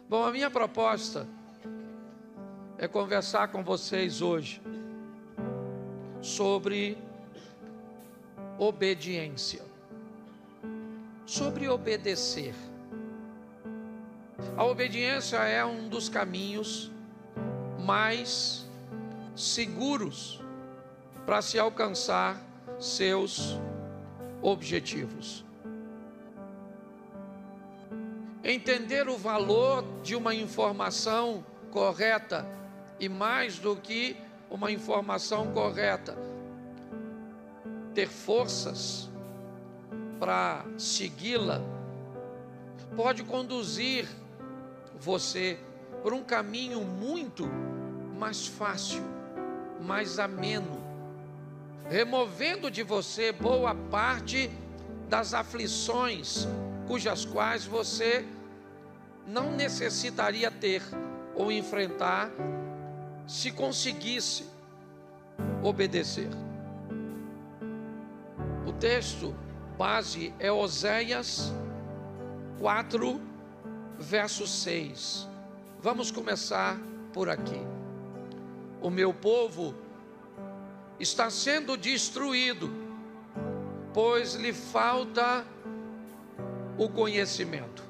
Bom, a minha proposta é conversar com vocês hoje sobre obediência, sobre obedecer. A obediência é um dos caminhos mais seguros para se alcançar seus objetivos. Entender o valor de uma informação correta e, mais do que uma informação correta, ter forças para segui-la, pode conduzir você por um caminho muito mais fácil, mais ameno, removendo de você boa parte das aflições cujas quais você não necessitaria ter ou enfrentar se conseguisse obedecer. O texto base é Oséias 4, verso 6. Vamos começar por aqui. O meu povo está sendo destruído, pois lhe falta o conhecimento.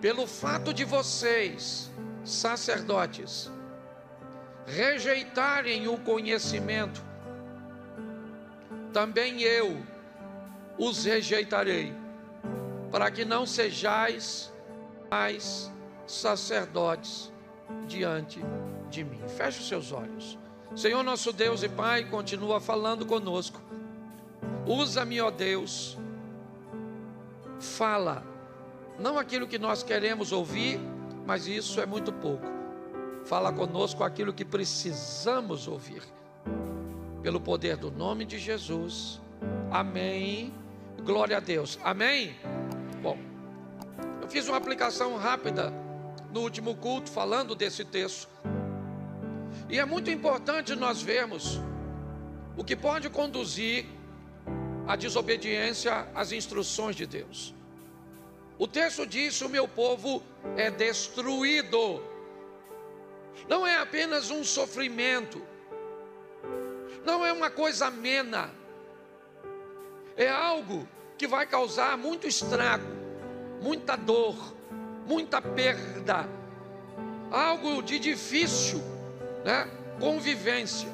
Pelo fato de vocês, sacerdotes, rejeitarem o conhecimento, também eu os rejeitarei, para que não sejais mais sacerdotes diante de mim. Feche os seus olhos. Senhor nosso Deus e Pai, continua falando conosco. Usa-me, ó Deus. Fala, não aquilo que nós queremos ouvir, mas isso é muito pouco. Fala conosco aquilo que precisamos ouvir. Pelo poder do nome de Jesus. Amém. Glória a Deus. Amém. Bom, eu fiz uma aplicação rápida no último culto falando desse texto. E é muito importante nós vermos o que pode conduzir à desobediência às instruções de Deus. O texto diz: o meu povo é destruído. Não é apenas um sofrimento, não é uma coisa amena, é algo que vai causar muito estrago, muita dor, muita perda, algo de difícil, convivência.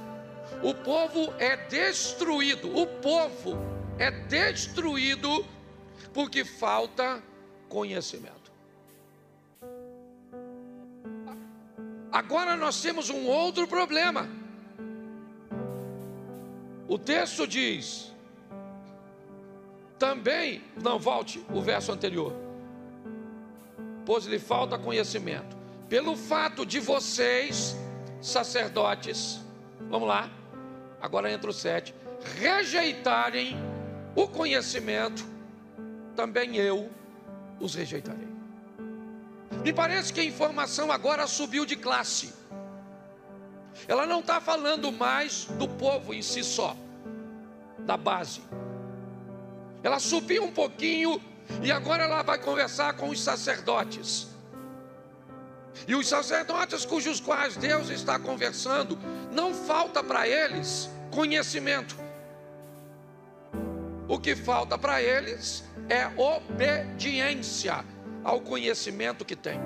O povo é destruído, porque falta conhecimento. Agora nós temos um outro problema. O texto diz também, não, volte o verso anterior. Pois lhe falta conhecimento. Pelo fato de vocês, sacerdotes, vamos lá, agora entra o 7, rejeitarem o conhecimento, também eu os rejeitarei. Me parece que a informação agora subiu de classe. Ela não está falando mais do povo em si só, da base. Ela subiu um pouquinho e agora ela vai conversar com os sacerdotes. E os sacerdotes cujos quais Deus está conversando, não falta para eles conhecimento. O que falta para eles é obediência ao conhecimento que tem.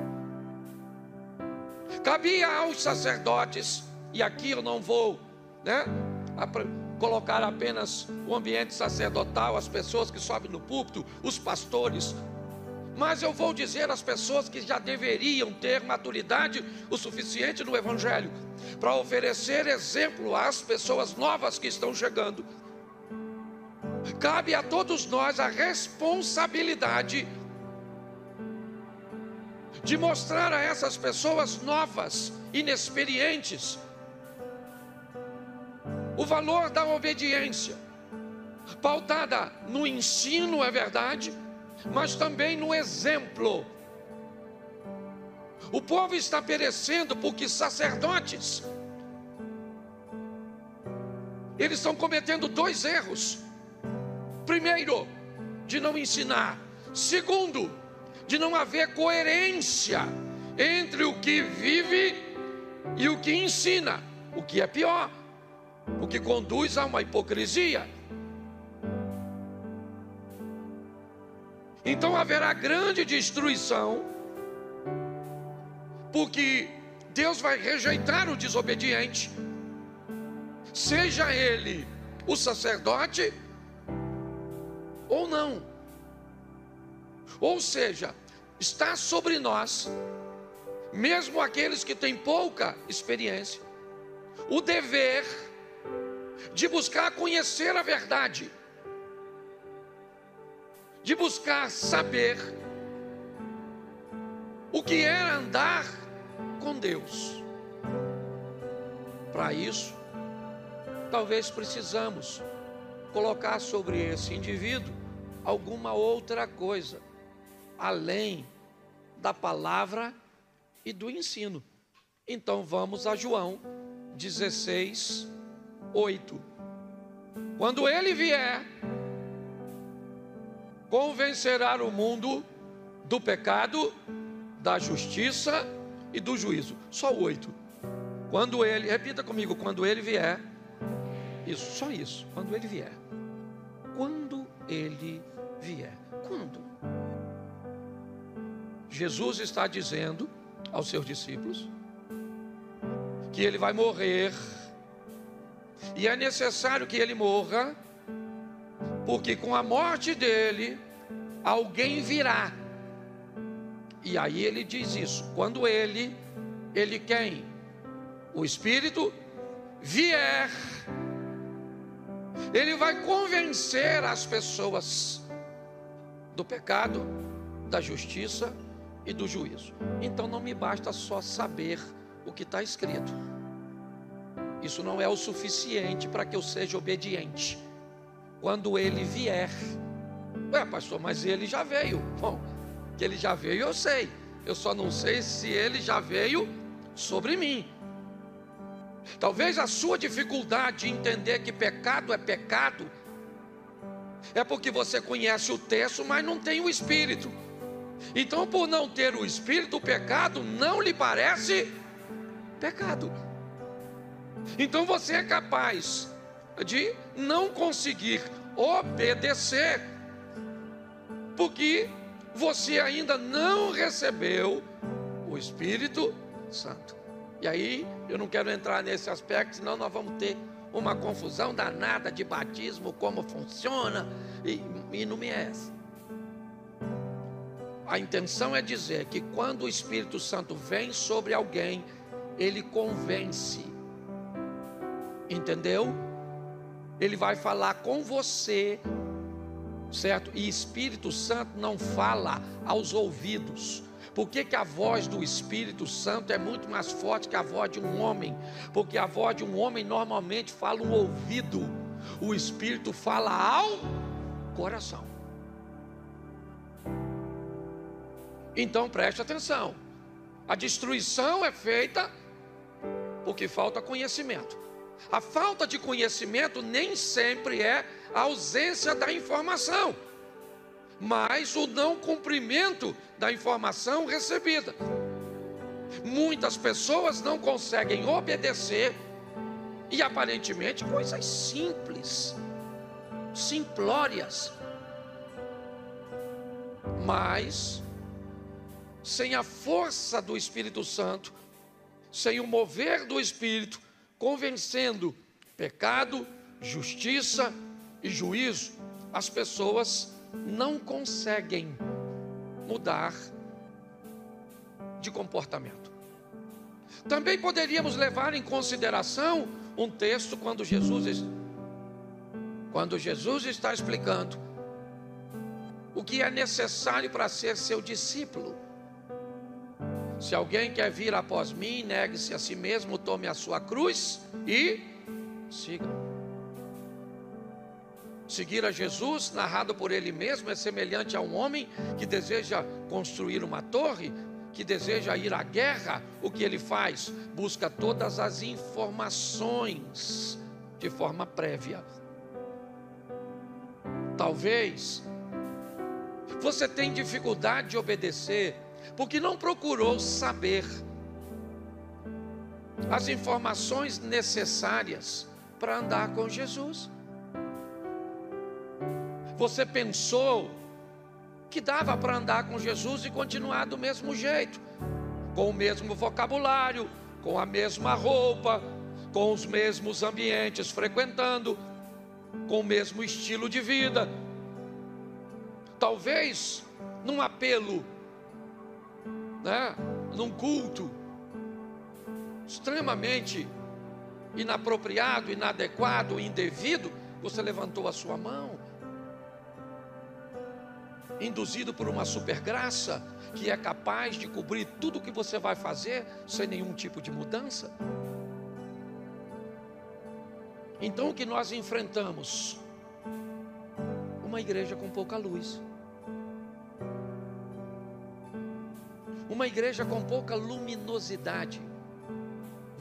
Cabia aos sacerdotes, e aqui eu não vou colocar apenas o ambiente sacerdotal, as pessoas que sobem no púlpito, os pastores, mas eu vou dizer às pessoas que já deveriam ter maturidade o suficiente no Evangelho para oferecer exemplo às pessoas novas que estão chegando. Cabe a todos nós a responsabilidade de mostrar a essas pessoas novas, inexperientes, o valor da obediência, pautada no ensino, é verdade, mas também no exemplo. O povo está perecendo porque sacerdotes, eles estão cometendo 2 erros. Primeiro, de não ensinar. Segundo, de não haver coerência entre o que vive e o que ensina, o que é pior, o que conduz a uma hipocrisia. Então haverá grande destruição, porque Deus vai rejeitar o desobediente, seja ele o sacerdote ou não. Ou seja, está sobre nós, mesmo aqueles que têm pouca experiência, o dever de buscar conhecer a verdade, de buscar saber o que é andar com Deus. Para isso, talvez precisamos colocar sobre esse indivíduo alguma outra coisa, além da palavra e do ensino. Então vamos a João 16, 8. Quando ele vier, convencerá o mundo do pecado, da justiça e do juízo. Só 8. Quando ele, repita comigo, quando ele vier. Isso, só isso, quando ele vier. Quando ele vier. Quando? Jesus está dizendo aos seus discípulos que ele vai morrer, e é necessário que ele morra, porque com a morte dele, alguém virá. E aí ele diz isso, quando ele quem? O Espírito vier, ele vai convencer as pessoas do pecado, da justiça e do juízo. Então não me basta só saber o que está escrito. Isso não é o suficiente para que eu seja obediente. Quando ele vier, pastor, mas ele já veio. Bom, que ele já veio eu sei, eu só não sei se ele já veio sobre mim. Talvez a sua dificuldade de entender que pecado é pecado é porque você conhece o texto, mas não tem o Espírito. Então, por não ter o Espírito, o pecado não lhe parece pecado. Então você é capaz de não conseguir obedecer, porque você ainda não recebeu o Espírito Santo. E aí, eu não quero entrar nesse aspecto, senão nós vamos ter uma confusão danada de batismo, como funciona, e não me é essa. A intenção é dizer que quando o Espírito Santo vem sobre alguém, ele convence, entendeu? Ele vai falar com você, certo? E Espírito Santo não fala aos ouvidos. Por que a voz do Espírito Santo é muito mais forte que a voz de um homem? Porque a voz de um homem normalmente fala um ouvido, o Espírito fala ao coração. Então preste atenção, a destruição é feita porque falta conhecimento. A falta de conhecimento nem sempre é a ausência da informação, mas o não cumprimento da informação recebida. Muitas pessoas não conseguem obedecer, e aparentemente coisas simples, simplórias, mas sem a força do Espírito Santo, sem o mover do Espírito, convencendo pecado, justiça e juízo, as pessoas não conseguem mudar de comportamento. Também poderíamos levar em consideração um texto quando Jesus está explicando o que é necessário para ser seu discípulo. Se alguém quer vir após mim, negue-se a si mesmo, tome a sua cruz e siga. Seguir a Jesus, narrado por ele mesmo, é semelhante a um homem que deseja construir uma torre, que deseja ir à guerra. O que ele faz? Busca todas as informações de forma prévia. Talvez você tenha dificuldade de obedecer porque não procurou saber as informações necessárias para andar com Jesus. Você pensou que dava para andar com Jesus e continuar do mesmo jeito, com o mesmo vocabulário, com a mesma roupa, com os mesmos ambientes frequentando, com o mesmo estilo de vida. Talvez num apelo, num culto extremamente inapropriado, inadequado, indevido, você levantou a sua mão, induzido por uma super graça que é capaz de cobrir tudo o que você vai fazer sem nenhum tipo de mudança. Então o que nós enfrentamos? Uma igreja com pouca luz, uma igreja com pouca luminosidade.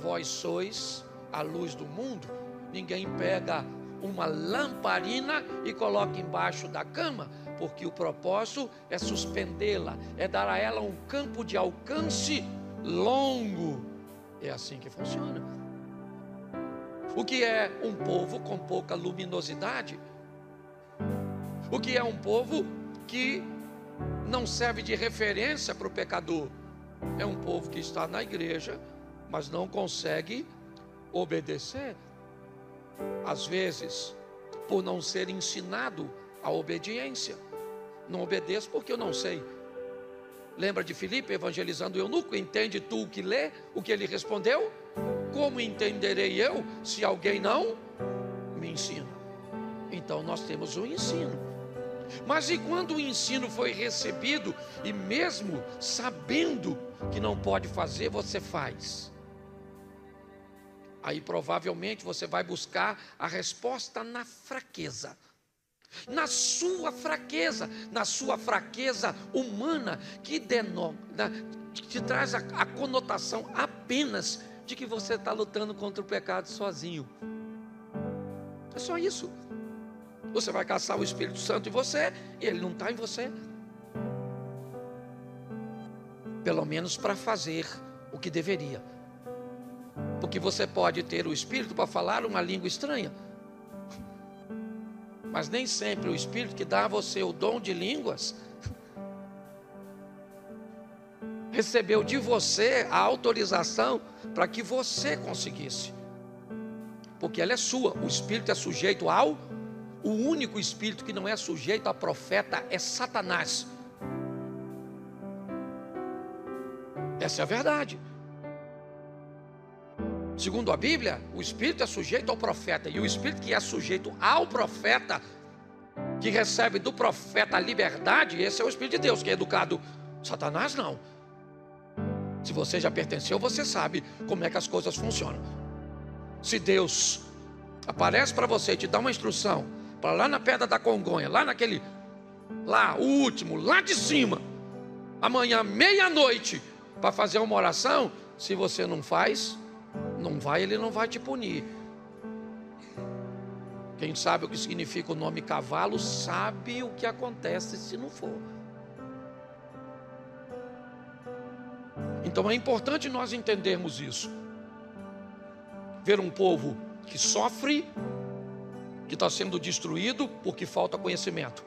Vós sois a luz do mundo. Ninguém pega uma lamparina e coloca embaixo da cama, porque o propósito é suspendê-la, é dar a ela um campo de alcance longo. É assim que funciona. O que é um povo com pouca luminosidade? O que é um povo que não serve de referência para o pecador? É um povo que está na igreja, mas não consegue obedecer. Às vezes, por não ser ensinado a obediência. Não obedeço porque eu não sei. Lembra de Filipe evangelizando o eunuco? Entende tu o que lê? O que ele respondeu? Como entenderei eu se alguém não me ensina? Então nós temos um ensino. Mas e quando o ensino foi recebido e mesmo sabendo que não pode fazer, você faz? Aí provavelmente você vai buscar a resposta na fraqueza. Na sua fraqueza humana, que traz a conotação apenas de que você está lutando contra o pecado sozinho. É só isso. Você vai caçar o Espírito Santo em você e ele não está em você. Pelo menos para fazer o que deveria. Porque você pode ter o Espírito para falar uma língua estranha, mas nem sempre o Espírito que dá a você o dom de línguas recebeu de você a autorização para que você conseguisse, porque ela é sua. O Espírito é sujeito o único Espírito que não é sujeito a profeta é Satanás. Essa é a verdade. Segundo a Bíblia, o Espírito é sujeito ao profeta, e o Espírito que é sujeito ao profeta, que recebe do profeta a liberdade, esse é o Espírito de Deus, que é educado. Satanás não. Se você já pertenceu, você sabe como é que as coisas funcionam. Se Deus aparece para você e te dá uma instrução, para lá na Pedra da Congonha, o último, lá de cima, amanhã, meia-noite, para fazer uma oração, se você não faz, ele não vai te punir. Quem sabe o que significa o nome cavalo, sabe o que acontece se não for. Então é importante nós entendermos isso. Ver um povo que sofre, que está sendo destruído porque falta conhecimento.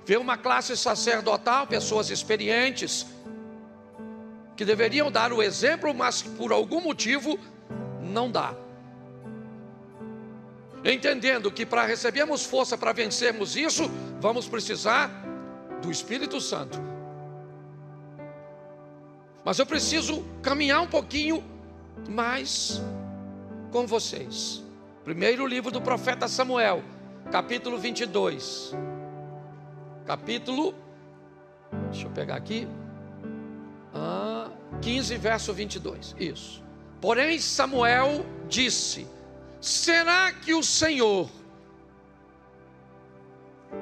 Ver uma classe sacerdotal, pessoas experientes, que deveriam dar o exemplo, mas por algum motivo não dá. Entendendo que para recebermos força para vencermos isso, vamos precisar do Espírito Santo. Mas eu preciso caminhar um pouquinho mais com vocês. Primeiro livro do profeta Samuel, capítulo 22. Deixa eu pegar aqui. 15, verso 22. Isso. Porém Samuel disse: será que o Senhor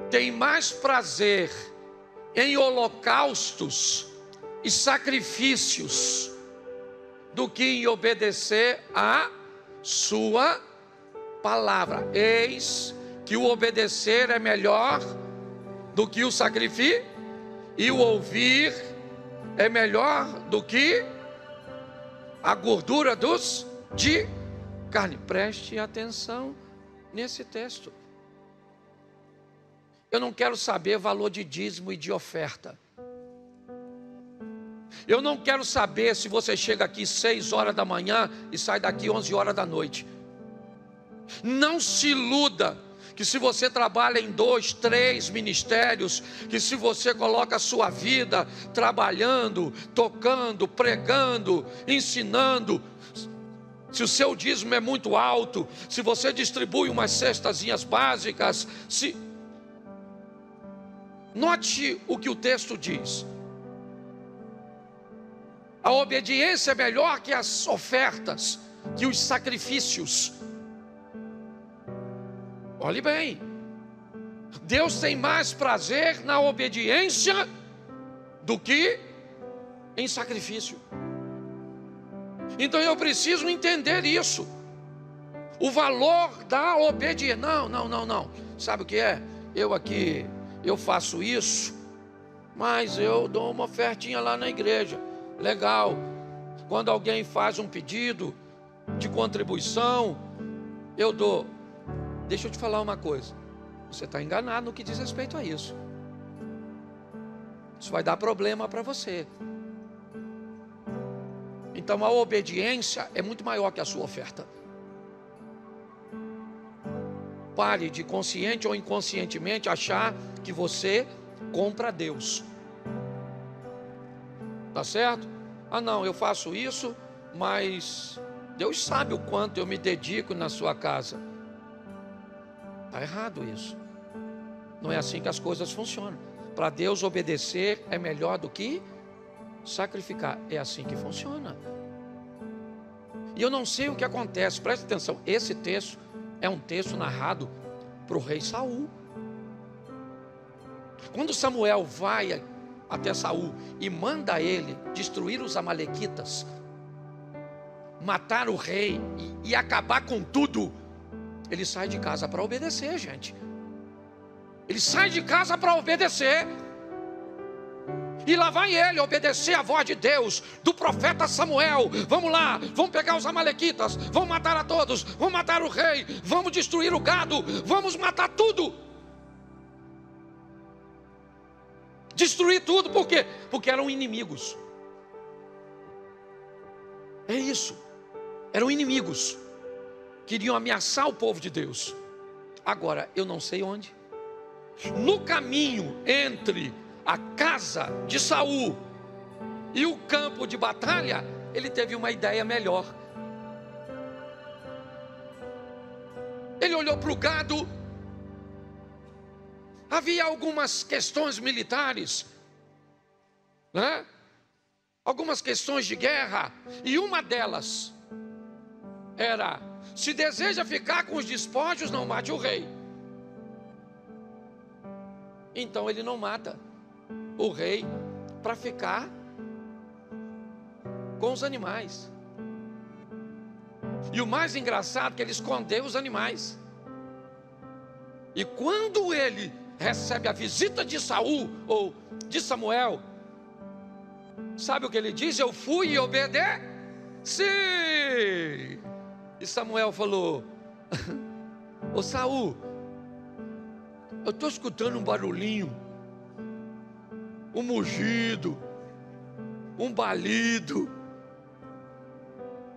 tem mais prazer em holocaustos e sacrifícios do que em obedecer a sua palavra? Eis que o obedecer é melhor do que o sacrifício, e o ouvir é melhor do que a gordura de carne. Preste atenção nesse texto. Eu não quero saber valor de dízimo e de oferta. Eu não quero saber se você chega aqui 6 horas da manhã e sai daqui 11 horas da noite. Não se iluda que se você trabalha em 2, 3 ministérios, que se você coloca a sua vida trabalhando, tocando, pregando, ensinando, se o seu dízimo é muito alto, se você distribui umas cestazinhas básicas, note o que o texto diz. A obediência é melhor que as ofertas, que os sacrifícios. Olhe bem, Deus tem mais prazer na obediência do que em sacrifício. Então eu preciso entender isso, o valor da obediência. Não. Sabe o que é? Eu faço isso, mas eu dou uma ofertinha lá na igreja. Legal. Quando alguém faz um pedido de contribuição, eu dou. Deixa eu te falar uma coisa. Você está enganado no que diz respeito a isso. Isso vai dar problema para você. Então a obediência é muito maior que a sua oferta. Pare de, consciente ou inconscientemente, achar que você compra Deus. Tá certo? Não, eu faço isso, mas Deus sabe o quanto eu me dedico na sua casa. Está errado isso. Não é assim que as coisas funcionam. Para Deus, obedecer é melhor do que sacrificar. É assim que funciona. E eu não sei o que acontece. Preste atenção. Esse texto é um texto narrado para o rei Saul. Quando Samuel vai até Saul e manda ele destruir os amalequitas, matar o rei e acabar com tudo, ele sai de casa para obedecer, gente. Ele sai de casa para obedecer. E lá vai ele obedecer a voz de Deus, do profeta Samuel. Vamos lá, vamos pegar os amalequitas, vamos matar a todos, vamos matar o rei, vamos destruir o gado, vamos matar tudo. Destruir tudo, por quê? Porque eram inimigos. É isso, eram inimigos. Queriam ameaçar o povo de Deus. Agora, eu não sei onde. No caminho entre a casa de Saul e o campo de batalha, ele teve uma ideia melhor. Ele olhou para o gado. Havia algumas questões militares, né? Algumas questões de guerra. E uma delas era: se deseja ficar com os despojos, não mate o rei. Então ele não mata o rei para ficar com os animais. E o mais engraçado é que ele escondeu os animais. E quando ele recebe a visita de Saul ou de Samuel, sabe o que ele diz? Eu fui e obedeci. E Samuel falou: ô Saul, eu estou escutando um barulhinho, um mugido, um balido.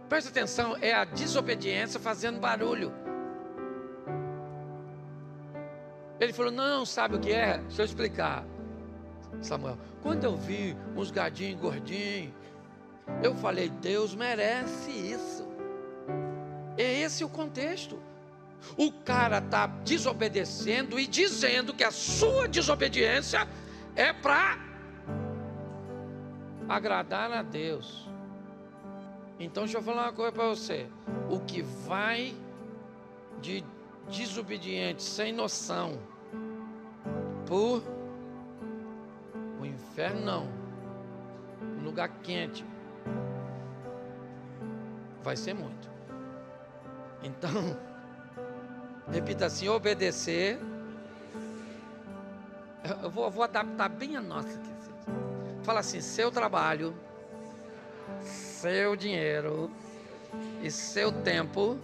Presta atenção, é a desobediência fazendo barulho. Ele falou: não, sabe o que é? Deixa eu explicar, Samuel. Quando eu vi uns gadinhos gordinhos, eu falei: Deus merece isso. É esse o contexto. O cara está desobedecendo e dizendo que a sua desobediência é para agradar a Deus. Então deixa eu falar uma coisa para você. O que vai de desobediente, sem noção, por o inferno, não, um lugar quente, vai ser muito. Então, repita assim: obedecer. Eu vou adaptar bem a nossa aqui. Fala assim: seu trabalho, seu dinheiro e seu tempo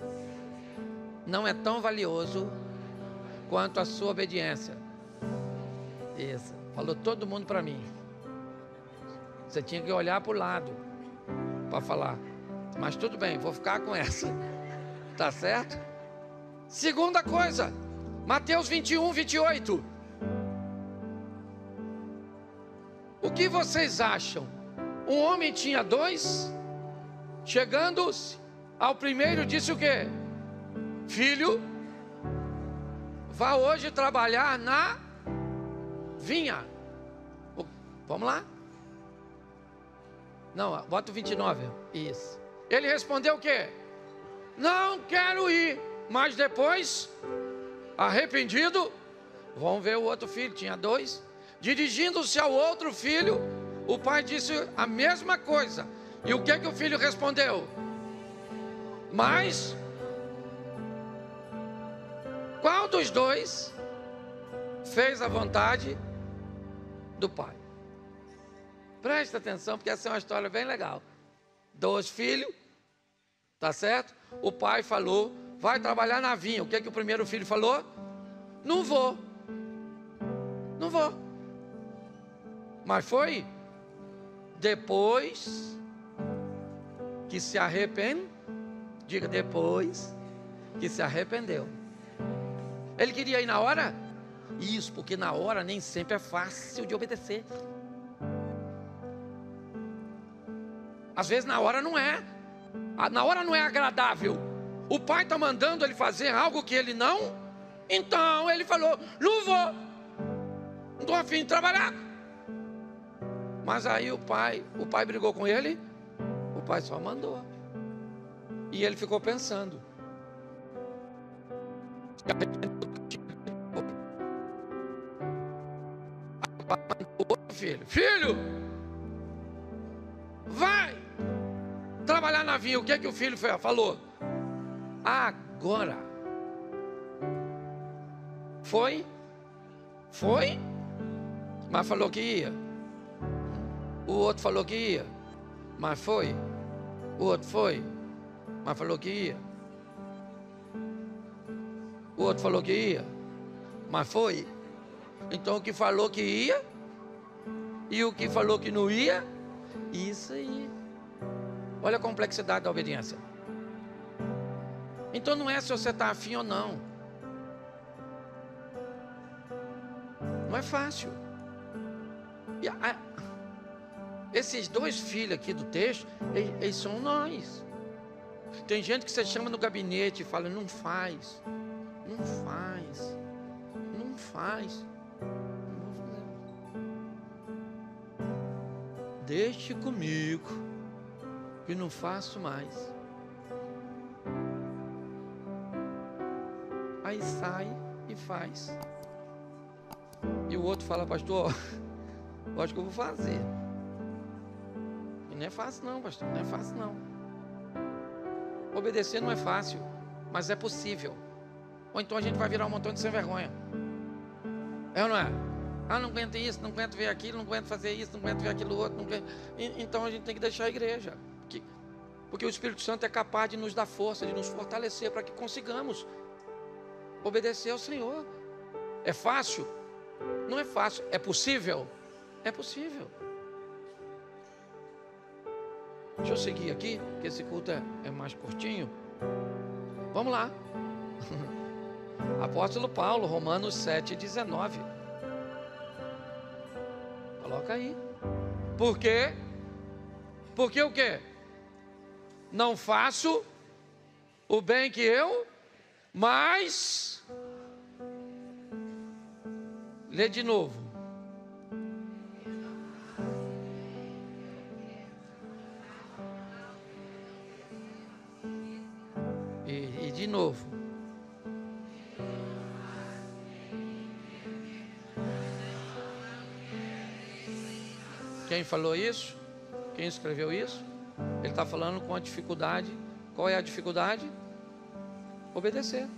não é tão valioso quanto a sua obediência. Isso, falou todo mundo para mim. Você tinha que olhar para o lado para falar, mas tudo bem, vou ficar com essa. Tá certo? Segunda coisa, Mateus 21, 28. O que vocês acham? Um homem tinha 2, chegando-se ao primeiro disse o quê? Filho, vá hoje trabalhar na vinha. Vamos lá? Não, bota o 29. Isso. Ele respondeu o quê? Não quero ir. Mas depois, arrependido, vamos ver o outro filho, tinha 2. Dirigindo-se ao outro filho, o pai disse a mesma coisa. E o que o filho respondeu? Mas qual dos 2 fez a vontade do pai? Presta atenção, porque essa é uma história bem legal. 2 filhos, tá certo? O pai falou, vai trabalhar na vinha. O que o primeiro filho falou? Não vou. Não vou. Mas foi depois que se arrependeu. Diga, depois que se arrependeu. Ele queria ir na hora? Isso, porque na hora nem sempre é fácil de obedecer. Às vezes na hora não é. Na hora não é agradável. O pai está mandando ele fazer algo que ele não. Então ele falou, não vou. Não estou a fim de trabalhar. Mas aí o pai brigou com ele. O pai só mandou. E ele ficou pensando. Filho, vai trabalhar na vinha. O que o filho falou? Agora. Foi, mas falou que ia. O outro falou que ia, mas foi. O outro foi, mas falou que ia. O outro falou que ia, mas foi. Então o que falou que ia e o que falou que não ia, isso aí. Olha a complexidade da obediência. Então não é se você está afim ou não. Não é fácil. Esses 2 filhos aqui do texto, eles são nós. Tem gente que você chama no gabinete e fala, não faz. Não faz. Não faz. Deixe comigo, que não faço mais. Aí sai e faz. E o outro fala, pastor, eu acho que eu vou fazer. E não é fácil não, pastor, não é fácil não. Obedecer não é fácil, mas é possível. Ou então a gente vai virar um montão de sem vergonha. É ou não é? Não aguento isso, não aguento ver aquilo, não aguento fazer isso, não aguento ver aquilo outro. Não aguento... Então a gente tem que deixar a igreja. Porque o Espírito Santo é capaz de nos dar força, de nos fortalecer para que consigamos obedecer ao Senhor. É fácil? Não é fácil. É possível? É possível. Deixa eu seguir aqui, que esse culto é mais curtinho. Vamos lá. Apóstolo Paulo, Romanos 7,19. Coloca aí. Por quê? Porque o quê? Não faço o bem que eu, mas... Lê de novo. E de novo. Quem falou isso? Quem escreveu isso? Ele está falando com a dificuldade. Qual é a dificuldade? Obedecer.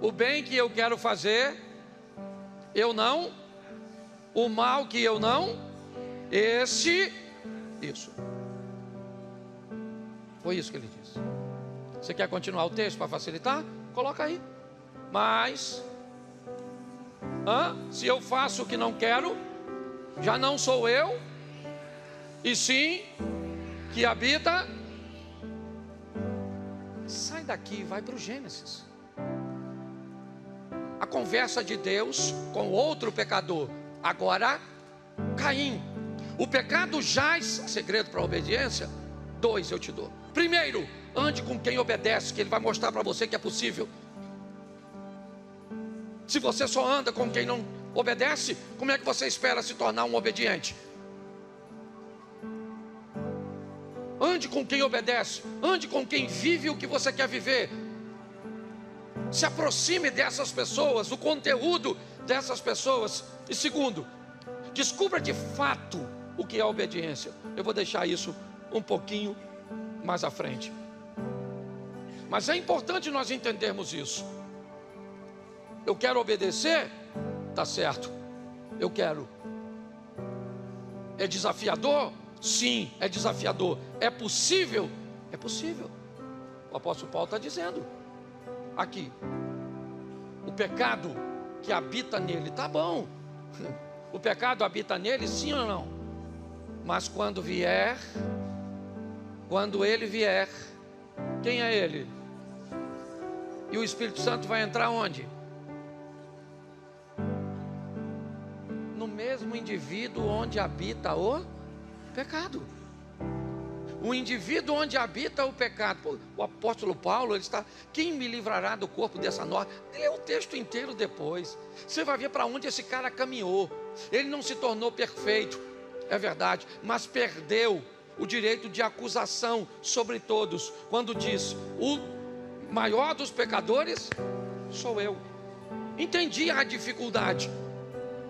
O bem que eu quero fazer, eu não. O mal que eu não Isso. Foi isso que ele disse. Você quer continuar o texto para facilitar? Coloca aí. Mas, se eu faço o que não quero, já não sou eu, e sim que habita. Sai daqui e vai para o Gênesis. A conversa de Deus com outro pecador. Agora, Caim. O pecado jaz, segredo para a obediência, 2 eu te dou. Primeiro, ande com quem obedece, que ele vai mostrar para você que é possível. Se você só anda com quem não obedece, como é que você espera se tornar um obediente? Ande com quem obedece, ande com quem vive o que você quer viver. Se aproxime dessas pessoas, do conteúdo dessas pessoas. E segundo, descubra de fato o que é obediência. Eu vou deixar isso um pouquinho mais à frente. Mas é importante nós entendermos isso. Eu quero obedecer, tá certo. Eu quero. É desafiador? Sim, é desafiador. É possível? É possível. O apóstolo Paulo está dizendo aqui: o pecado que habita nele, tá bom. O pecado habita nele, sim ou não? Mas quando ele vier, quem é ele? E o Espírito Santo vai entrar onde? No mesmo indivíduo onde habita o pecado. O indivíduo onde habita o pecado. O apóstolo Paulo, ele está: quem me livrará do corpo dessa norma? Lê o texto inteiro depois. Você vai ver para onde esse cara caminhou. Ele não se tornou perfeito, é verdade, mas perdeu o direito de acusação sobre todos, quando diz: o maior dos pecadores sou eu. Entendi a dificuldade,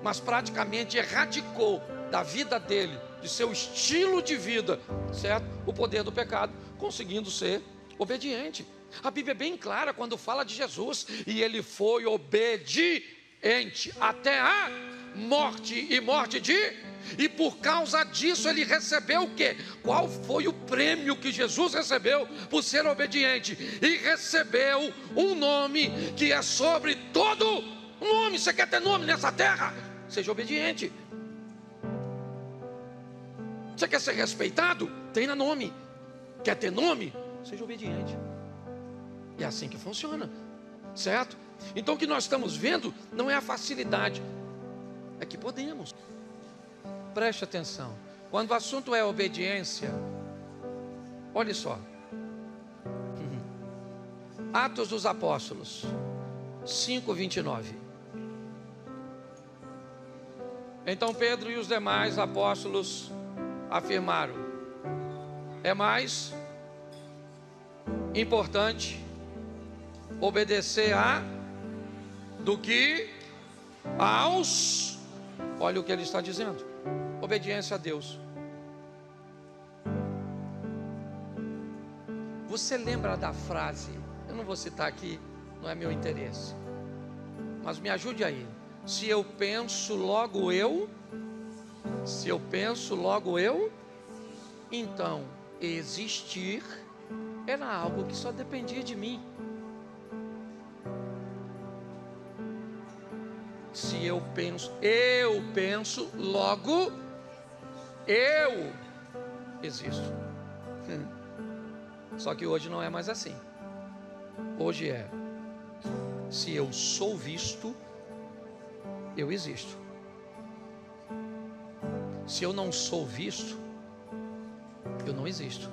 mas praticamente erradicou da vida dele, de seu estilo de vida, certo? O poder do pecado, conseguindo ser obediente. A Bíblia é bem clara quando fala de Jesus: e ele foi obediente até a morte, e morte e por causa disso ele recebeu o quê? Qual foi o prêmio que Jesus recebeu por ser obediente? E recebeu um nome que é sobre todo nome. Você quer ter nome nessa terra? Seja obediente. Você quer ser respeitado? Tenha nome. Quer ter nome? Seja obediente. É assim que funciona, certo? Então o que nós estamos vendo não é a facilidade, é que podemos. Preste atenção. Quando o assunto é obediência, olhe só. Atos dos Apóstolos 5:29. Então Pedro e os demais apóstolos afirmaram: é mais importante obedecer do que aos. Olha o que ele está dizendo: obediência a Deus. Você lembra da frase? Eu não vou citar aqui, não é meu interesse, mas me ajude aí. Se eu penso, logo eu. Se eu penso, logo eu. Então, existir era algo que só dependia de mim. Se eu penso, logo eu existo. Só que hoje não é mais assim. Hoje é: se eu sou visto, eu existo. Se eu não sou visto, eu não existo.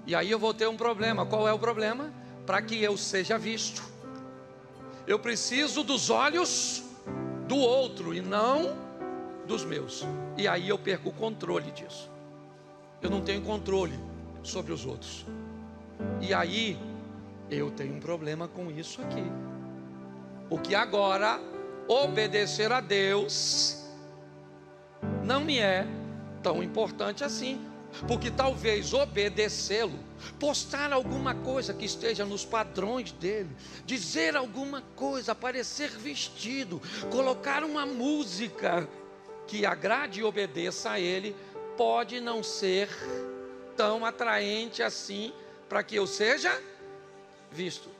E aí eu vou ter um problema. Qual é o problema? Para que eu seja visto, eu preciso dos olhos do outro e não dos meus. E aí eu perco o controle disso. Eu não tenho controle sobre os outros. E aí eu tenho um problema com isso aqui. Porque agora obedecer a Deus não me é tão importante assim. Porque talvez obedecê-lo, postar alguma coisa que esteja nos padrões dele, dizer alguma coisa, aparecer vestido, colocar uma música, que agrade e obedeça a Ele, pode não ser tão atraente assim para que eu seja visto.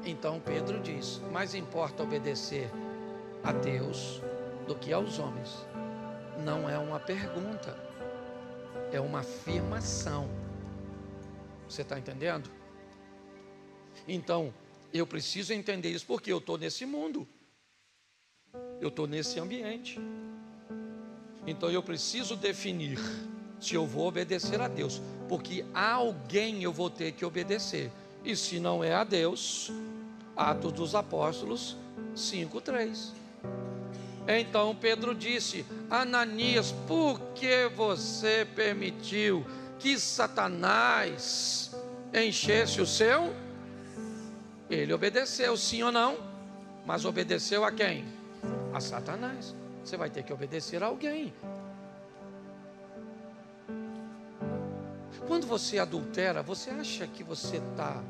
Então Pedro diz: mais importa obedecer a Deus do que aos homens. Não é uma pergunta, é uma afirmação. Você está entendendo? Então, eu preciso entender isso, porque eu estou nesse mundo, eu estou nesse ambiente. Então eu preciso definir se eu vou obedecer a Deus, porque a alguém eu vou ter que obedecer. E se não é a Deus, Atos dos Apóstolos 5:3. Então Pedro disse: Ananias, por que você permitiu que Satanás enchesse o seu? Ele obedeceu, sim ou não? Mas obedeceu a quem? A Satanás. Você vai ter que obedecer a alguém. Quando você adultera, você acha que você está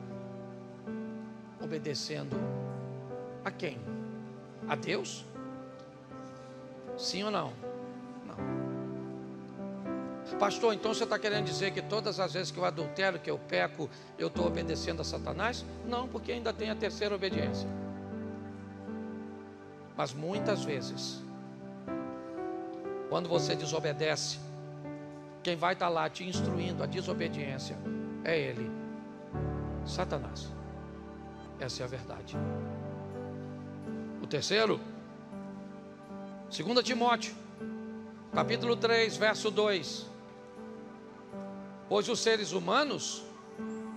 obedecendo a quem? A Deus? Sim ou não? Não. Pastor, então você está querendo dizer que todas as vezes que eu adultero, que eu peco, eu estou obedecendo a Satanás? Não, porque ainda tem a terceira obediência. Mas muitas vezes, quando você desobedece, quem vai estar lá te instruindo a desobediência é ele, Satanás. Essa é a verdade. O terceiro, 2 Timóteo, capítulo 3, verso 2. Pois os seres humanos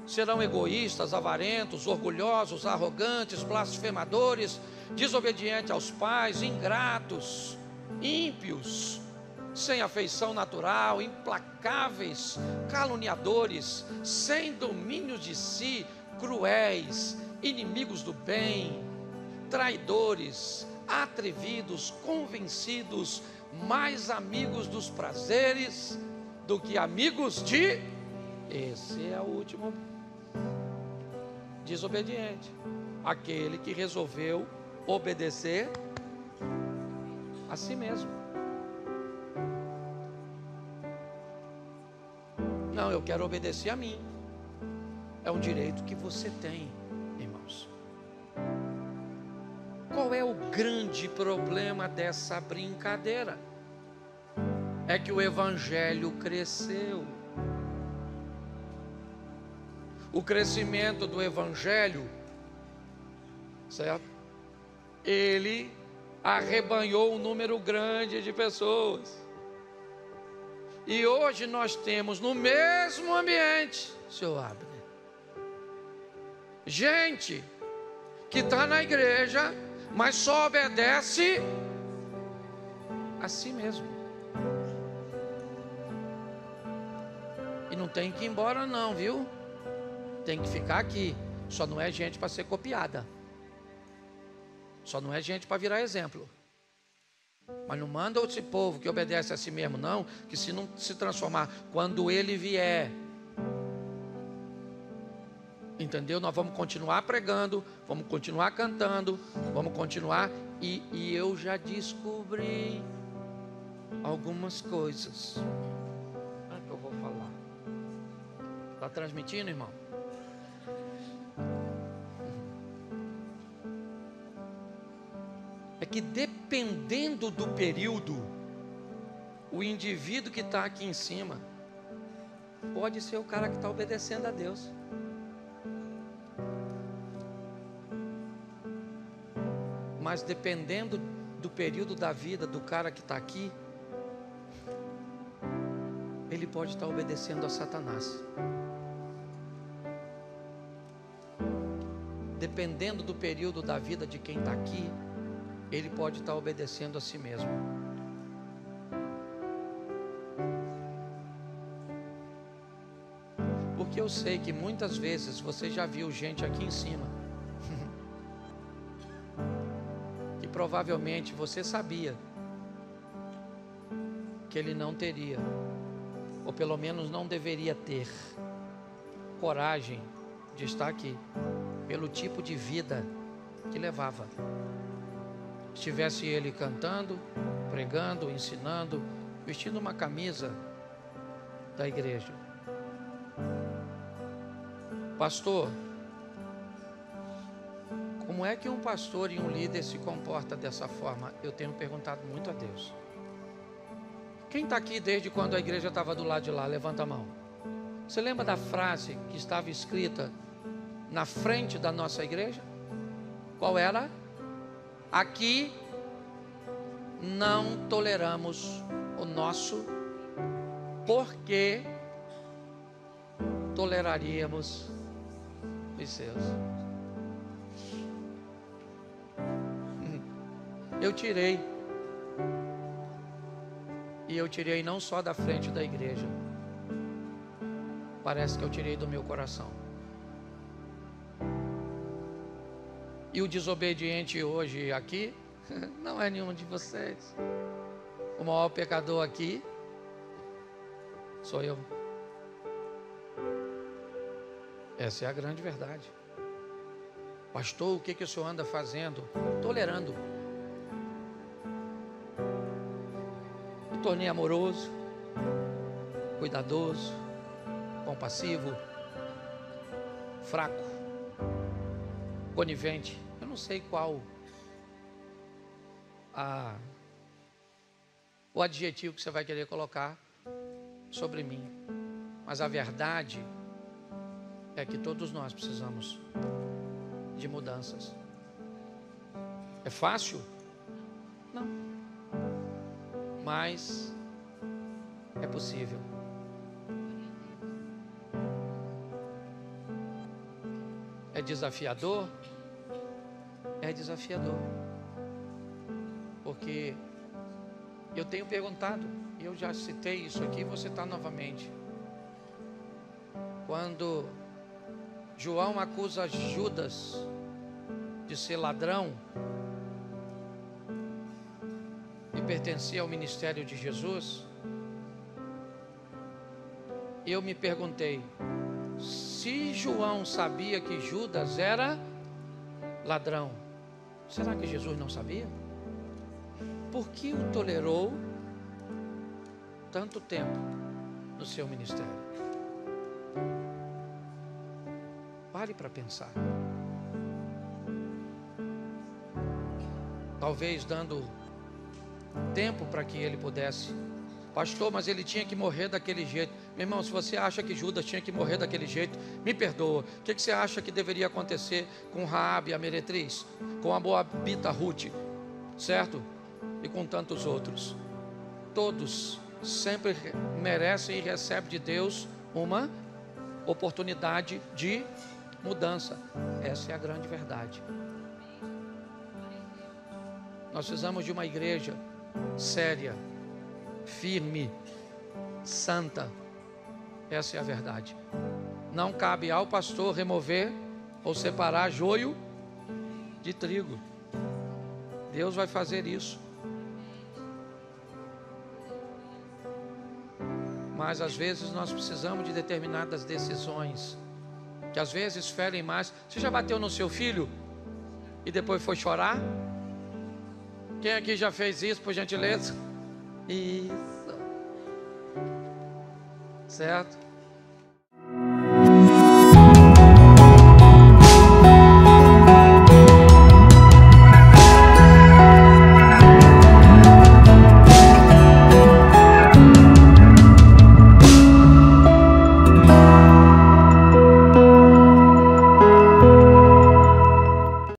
serão egoístas, avarentos, orgulhosos, arrogantes, blasfemadores, desobedientes aos pais, ingratos, ímpios, sem afeição natural, implacáveis, caluniadores, sem domínio de si, cruéis, inimigos do bem, traidores, atrevidos, convencidos, mais amigos dos prazeres do que amigos de... Esse é o último desobediente, aquele que resolveu obedecer a si mesmo. Não, eu quero obedecer a mim. É um direito que você tem, irmãos. Qual é o grande problema dessa brincadeira? É que o evangelho cresceu. O crescimento do evangelho, certo? Ele arrebanhou um número grande de pessoas. E hoje nós temos no mesmo ambiente, seu Abner, gente que está na igreja, mas só obedece a si mesmo. E não tem que ir embora não, viu? Tem que ficar aqui. Só não é gente para ser copiada. Só não é gente para virar exemplo. Mas não manda esse povo que obedece a si mesmo, não, que se não se transformar, quando ele vier, entendeu? Nós vamos continuar pregando, vamos continuar cantando, vamos continuar, e eu já descobri algumas coisas. O que eu vou falar? Está transmitindo, irmão? É que dependendo do período, o indivíduo que está aqui em cima pode ser o cara que está obedecendo a Deus. Mas dependendo do período da vida do cara que está aqui, ele pode estar obedecendo a Satanás. Dependendo do período da vida de quem está aqui, ele pode estar obedecendo a si mesmo. Porque eu sei que muitas vezes você já viu gente aqui em cima que provavelmente você sabia que ele não teria, ou pelo menos não deveria ter coragem de estar aqui, pelo tipo de vida que levava. estivesse ele cantando, pregando, ensinando, vestindo uma camisa da igreja. Pastor, como é que um pastor e um líder se comporta dessa forma? Eu tenho perguntado muito a Deus. Quem está aqui desde quando a igreja estava do lado de lá? Levanta a mão. Você lembra da frase que estava escrita na frente da nossa igreja? Qual era? Aqui não toleramos o nosso, porque toleraríamos os seus. Eu tirei. E eu tirei não só da frente da igreja. Parece que eu tirei do meu coração. E o desobediente hoje aqui não é nenhum de vocês. O maior pecador aqui sou eu. Essa é a grande verdade. Pastor, o que o senhor anda fazendo? Tolerando. Me tornei amoroso, cuidadoso, compassivo, fraco, conivente. Eu não sei qual o adjetivo que você vai querer colocar sobre mim, mas a verdade é que todos nós precisamos de mudanças. É fácil? Não. Mas é possível. É desafiador? É desafiador. Porque eu tenho perguntado, e eu já citei isso aqui, vou citar novamente. Quando João acusa Judas de ser ladrão e pertencia ao ministério de Jesus, eu me perguntei, se João sabia que Judas era ladrão, será que Jesus não sabia? Por que o tolerou tanto tempo no seu ministério? Pare para pensar. Talvez dando tempo para que ele pudesse. Pastor, mas ele tinha que morrer daquele jeito. Meu irmão, se você acha que Judas tinha que morrer daquele jeito, me perdoa. O que você acha que deveria acontecer com Raabe, a meretriz? Com a moabita Ruth, certo? E com tantos outros. Todos sempre merecem e recebem de Deus uma oportunidade de mudança. Essa é a grande verdade. Nós precisamos de uma igreja séria, firme, santa. Essa é a verdade. Não cabe ao pastor remover ou separar joio de trigo. Deus vai fazer isso. Mas às vezes nós precisamos de determinadas decisões, que às vezes ferem mais. Você já bateu no seu filho e depois foi chorar? Quem aqui já fez isso, por gentileza? Isso. Certo?